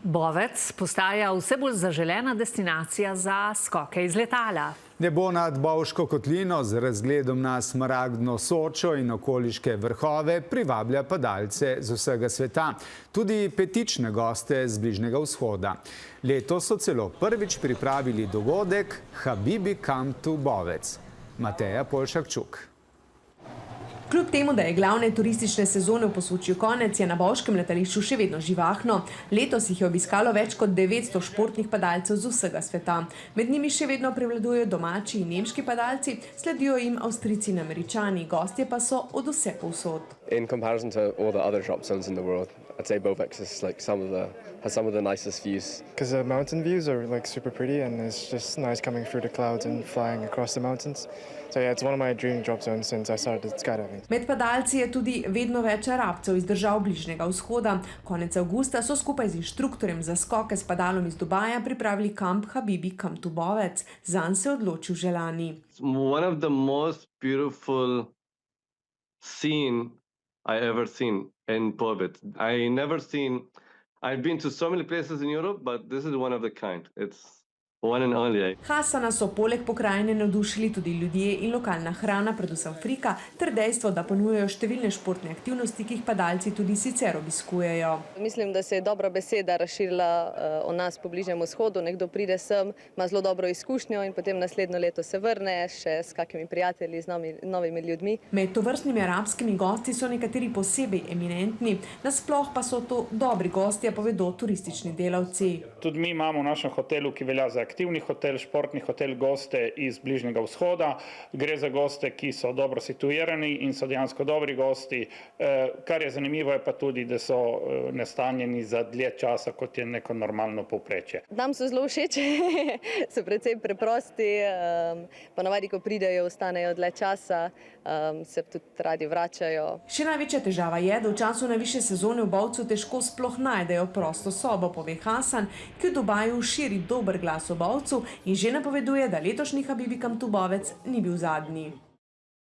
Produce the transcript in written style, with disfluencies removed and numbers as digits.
Bovec postaja vse bolj zaželena destinacija za skoke iz letala. Nebo nad Bovško kotlino z razgledom na smaragdno Sočo in okoliške vrhove privablja padalce z vsega sveta, tudi petične goste z Bližnjega vzhoda. Letos so celo prvič pripravili dogodek Habibi Come to Bovec. Mateja Polšak-Čuk. Kljub temu, da je glavne turistične sezone v Posočju konec, je na bovškem letališču še vedno živahno. Letos jih je obiskalo več kot 900 športnih padalcev z vsega sveta. Med njimi še vedno prevladujejo domači in nemški padalci, sledijo jim Avstrijci in Američani, gostje pa so od vse povsod. In comparison to all the other drop zones in the world, I'd say Bovex is like has some of the nicest views. Because the mountain views are like super pretty and it's just nice coming through the clouds and flying across the mountains. So yeah, it's one of my dream drop zones since I started skydiving. Med padalci je tudi vedno več Arabcev iz držav Bližnjega vzhoda. Konec avgusta so skupaj z inštruktorjem za skoke s padalom iz Dubaja pripravili kamp Habibi Come to Bovec. Zanj se je odločil že lani. One of the most beautiful scene I ever seen in Bovec. I've been to so many places in Europe, but this is one of the kind. It's one and only. Hasana so poleg pokrajine navdušili tudi ljudje in lokalna hrana, predvsem frika, ter dejstvo, da ponujajo številne športne aktivnosti, ki jih padalci tudi sicer obiskujejo. Mislim, da se je dobra beseda razširila o nas po Bližnjem vzhodu. Nekdo pride sem, ima zelo dobro izkušnjo in potem naslednjo leto se vrne še s kakimi prijatelji, z novimi ljudmi. Med tovrstnimi arabskimi gosti so nekateri posebej eminentni, nasploh pa so to dobri gostje, povedo turistični delavci. Tudi mi imamo v našem hotelu, ki velja za aktivni hotel, športni hotel, goste iz Bližnjega vzhoda. Gre za goste, ki so dobro situirani in so dejansko dobri gosti. Kar je zanimivo je pa tudi, da so nastanjeni za dlje časa, kot je neko normalno povprečje. Nam so zelo všeč, so precej preprosti, ponavadi, ko pridejo, ostanejo dlje časa, se tudi radi vračajo. Še največja težava je, da v času najvišje sezone v Bovcu težko sploh najdejo prosto sobo, pove Hasan, ki v Dubaju širi dober glas o Bovcu in že napoveduje, da letošnji Habibi Come to Bovec ni bil zadnji.